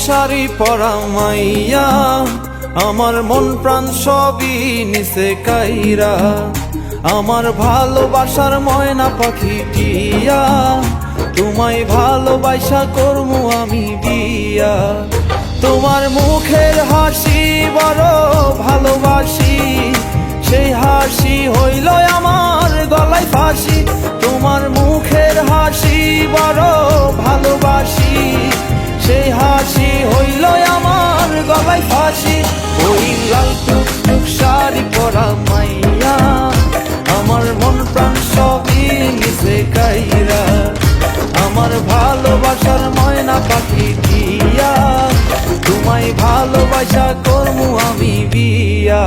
শাড়ি পরা মাইয়া, আমার মন প্রাণ সবই নিছে কাইরা। আমার ভালোবাসার ময়না পাখি টিয়া, তোমায় ভালোবাসা করমু আমি বিয়া। তোমার মুখের হাসি বড় ভালোবাসি, সেই হাসি হইল আমার গলায় ফাঁসি। তোমার মুখের হাসি বড় ভালোবাসি, সেই হাসি হইল আমার গলায় ফাঁসি। ওই লাল টুকটুক শাড়ি পরা মাইয়া, আমার মন প্রাণ সবই নিছে কাইরা। আমার ভালোবাসার ময়না পাখি দিয়া, তোমায় ভালোবাসা করমু আমি বিয়া।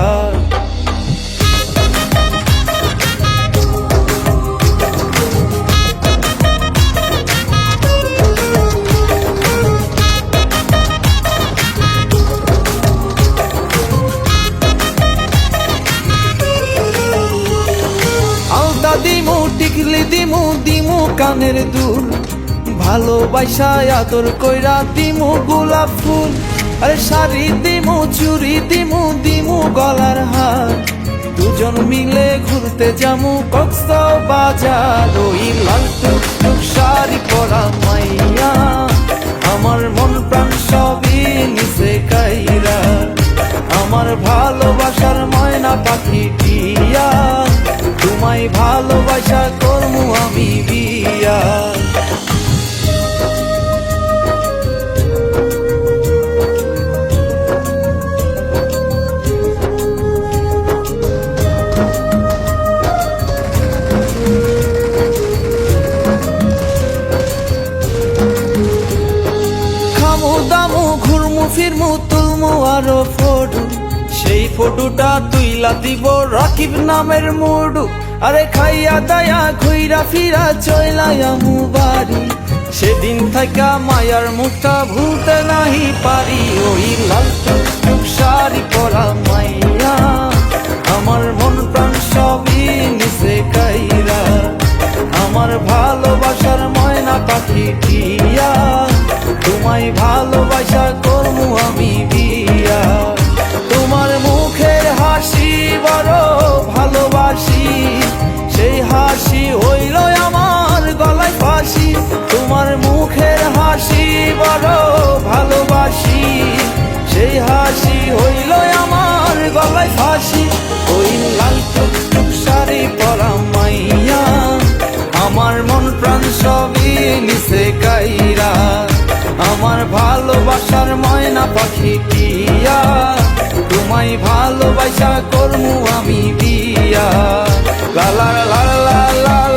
আলতা দিমু টিকলি দিমু দিমু কানের দুল, ভালোবাসা আদর কইরা দিমু গোলাপ ফুল। আরে শাড়ি দিমু চুড়ি দিমু দিমু গলার হার, দুজন মিলে ঘুরতে যামু কক্সবাজার। ওই লাল টুকটুক শাড়ি পরা মাইয়া, আমার মন প্রাণ সবই নিছে কাইরা। আমার ভালোবাসার ময়না পাখি টিয়া, তোমায় ভালোবাসা করমু আমি বিয়া। খামু দামু ঘুরমু ফিরমু তুলমু আরো ফটো, সেই ফটোটা তুইলা দিব রাকিব নামের মুডু। আরে খাইয়া দায়া ঘুইরা ফিরা চইলায়ামু বাড়ি, সেদিন থাকা মায়ার মুখটা ভুলতে নাহি পারি। ওই লাল টুকটুক শাড়ি পরা মাইয়া, আমার মন প্রাণ সবই নিছে কাইরা। আমার ভালোবাসার ময়না পাখি টিয়া, তোমায় ভালোবাসা করমু আমি বিয়া। তোমার মুখের হাসি বড় ভালোবাসি, সেই হাসি হইল আমার গলায় ফাঁসি। তোমার মুখের হাসি বড় ভালোবাসি, সেই হাসি হইল আমার গলায় ফাঁসি। ওই লাল টুকটুক শাড়ি পরা মাইয়া, আমার মন প্রাণ সবই নিছে কাইরা। আমার ভালোবাসার ময়না পাখি টিয়া, তোমায় ভালোবাসা করমু আমি বিয়া। লা লা লা লা লা।